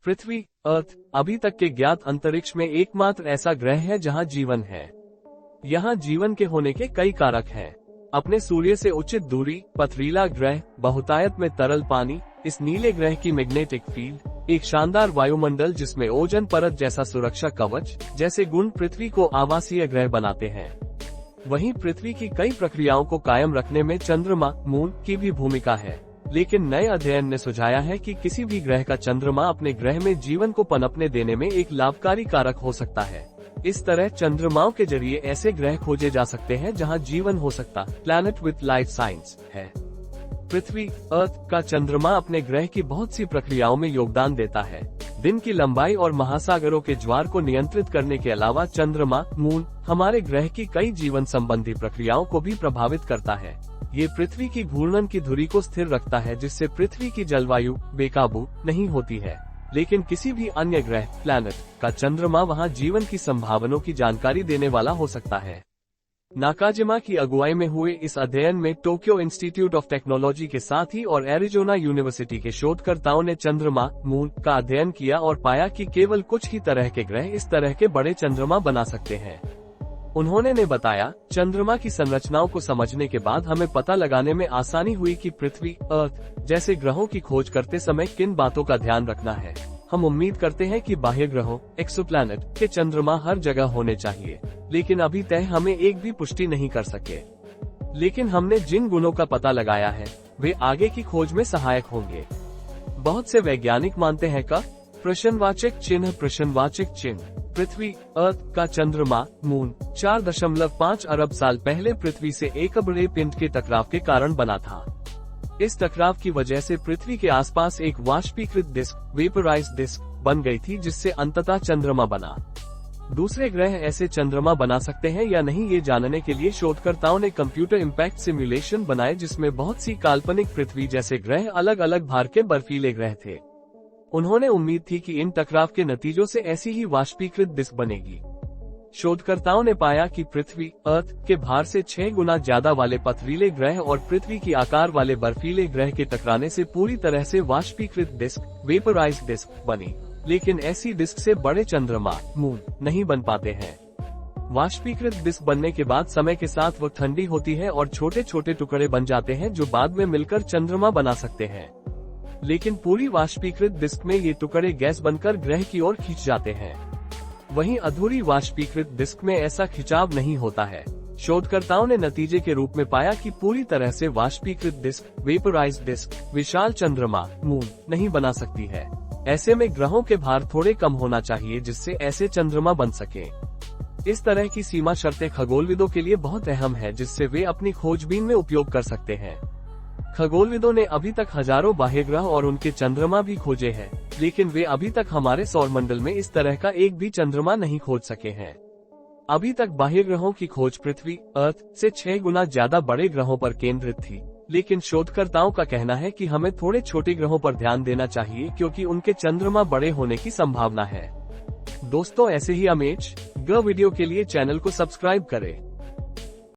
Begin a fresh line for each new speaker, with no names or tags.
पृथ्वी अर्थ अभी तक के ज्ञात अंतरिक्ष में एकमात्र ऐसा ग्रह है जहां जीवन है। यहां जीवन के होने के कई कारक हैं। अपने सूर्य से उचित दूरी, पथरीला ग्रह, बहुतायत में तरल पानी, इस नीले ग्रह की मैग्नेटिक फील्ड, एक शानदार वायुमंडल जिसमें ओजोन परत जैसा सुरक्षा कवच जैसे गुण पृथ्वी को आवासीय ग्रह बनाते हैं। वहीं पृथ्वी की कई प्रक्रियाओं को कायम रखने में चंद्रमा, मून की भी भूमिका है। लेकिन नए अध्ययन ने सुझाया है कि किसी भी ग्रह का चंद्रमा अपने ग्रह में जीवन को पनपने देने में एक लाभकारी कारक हो सकता है। इस तरह चंद्रमाओं के जरिए ऐसे ग्रह खोजे जा सकते हैं जहां जीवन हो सकता प्लैनेट विथ लाइफ साइंस है। पृथ्वी अर्थ का चंद्रमा अपने ग्रह की बहुत सी प्रक्रियाओं में योगदान देता है। दिन की लंबाई और महासागरों के ज्वार को नियंत्रित करने के अलावा चंद्रमा, मून हमारे ग्रह की कई जीवन संबंधी प्रक्रियाओं को भी प्रभावित करता है। ये पृथ्वी की घूर्णन की धुरी को स्थिर रखता है, जिससे पृथ्वी की जलवायु बेकाबू नहीं होती है। लेकिन किसी भी अन्य ग्रह प्लैनेट का चंद्रमा वहां जीवन की संभावनाओं की जानकारी देने वाला हो सकता है। नाकाजिमा की अगुवाई में हुए इस अध्ययन में टोक्यो इंस्टीट्यूट ऑफ टेक्नोलॉजी के साथ ही और एरिजोना यूनिवर्सिटी के शोधकर्ताओं ने चंद्रमा, मून का अध्ययन किया और पाया कि केवल कुछ ही तरह के ग्रह इस तरह के बड़े चंद्रमा बना सकते हैं। उन्होंने बताया, चंद्रमा की संरचनाओं को समझने के बाद हमें पता लगाने में आसानी हुई कि पृथ्वी अर्थ जैसे ग्रहों की खोज करते समय किन बातों का ध्यान रखना है। हम उम्मीद करते हैं कि बाह्य ग्रहों एक्सोप्लैनेट के चंद्रमा हर जगह होने चाहिए, लेकिन अभी तक हमें एक भी पुष्टि नहीं कर सके। लेकिन हमने जिन गुणों का पता लगाया है वे आगे की खोज में सहायक होंगे। बहुत से वैज्ञानिक मानते हैं कि प्रश्नवाचक चिन्ह पृथ्वी अर्थ का चंद्रमा, मून 4.5 अरब साल पहले पृथ्वी से एक बड़े पिंड के टकराव के कारण बना था। इस टकराव की वजह से पृथ्वी के आसपास एक वाष्पीकृत डिस्क वेपराइज्ड डिस्क बन गई थी, जिससे अंततः चंद्रमा बना। दूसरे ग्रह ऐसे चंद्रमा बना सकते हैं या नहीं, ये जानने के लिए शोधकर्ताओं ने कंप्यूटर इम्पैक्ट सिमुलेशन बनाए, जिसमें बहुत सी काल्पनिक पृथ्वी जैसे ग्रह अलग अलग भार के बर्फीले ग्रह थे। उन्होंने उम्मीद थी कि इन टकराव के नतीजों से ऐसी ही वाष्पीकृत डिस्क बनेगी। शोधकर्ताओं ने पाया कि पृथ्वी अर्थ के भार से 6 गुना ज्यादा वाले पथरीले ग्रह और पृथ्वी की आकार वाले बर्फीले ग्रह के टकराने से पूरी तरह से वाष्पीकृत डिस्क वेपराइज्ड डिस्क बनी। लेकिन ऐसी डिस्क से बड़े चंद्रमा, मून नहीं बन पाते हैं। वाष्पीकृत डिस्क बनने के बाद समय के साथ वो ठंडी होती है और छोटे छोटे टुकड़े बन जाते हैं, जो बाद में मिलकर चंद्रमा बना सकते हैं। लेकिन पूरी वाष्पीकृत डिस्क में ये टुकड़े गैस बनकर ग्रह की ओर खींच जाते हैं। वहीं अधूरी वाष्पीकृत डिस्क में ऐसा खिंचाव नहीं होता है। शोधकर्ताओं ने नतीजे के रूप में पाया कि पूरी तरह से वाष्पीकृत डिस्क वेपराइज्ड डिस्क विशाल चंद्रमा, मून नहीं बना सकती है। ऐसे में ग्रहों के भार थोड़े कम होना चाहिए, जिससे ऐसे चंद्रमा बन सके। इस तरह की सीमा शर्तें खगोलविदों के लिए बहुत अहम है, जिससे वे अपनी खोजबीन में उपयोग कर सकते हैं। खगोलविदों ने अभी तक हजारों बाह्य ग्रह और उनके चंद्रमा भी खोजे हैं, लेकिन वे अभी तक हमारे सौरमंडल में इस तरह का एक भी चंद्रमा नहीं खोज सके हैं। अभी तक बाह्य ग्रहों की खोज पृथ्वी अर्थ से 6 गुना ज्यादा बड़े ग्रहों पर केंद्रित थी, लेकिन शोधकर्ताओं का कहना है कि हमें थोड़े छोटे ग्रहों पर ध्यान देना चाहिए, क्योंकि उनके चंद्रमा बड़े होने की संभावना है। दोस्तों, ऐसे ही अमेज ग्रह वीडियो के लिए चैनल को सब्सक्राइब करें।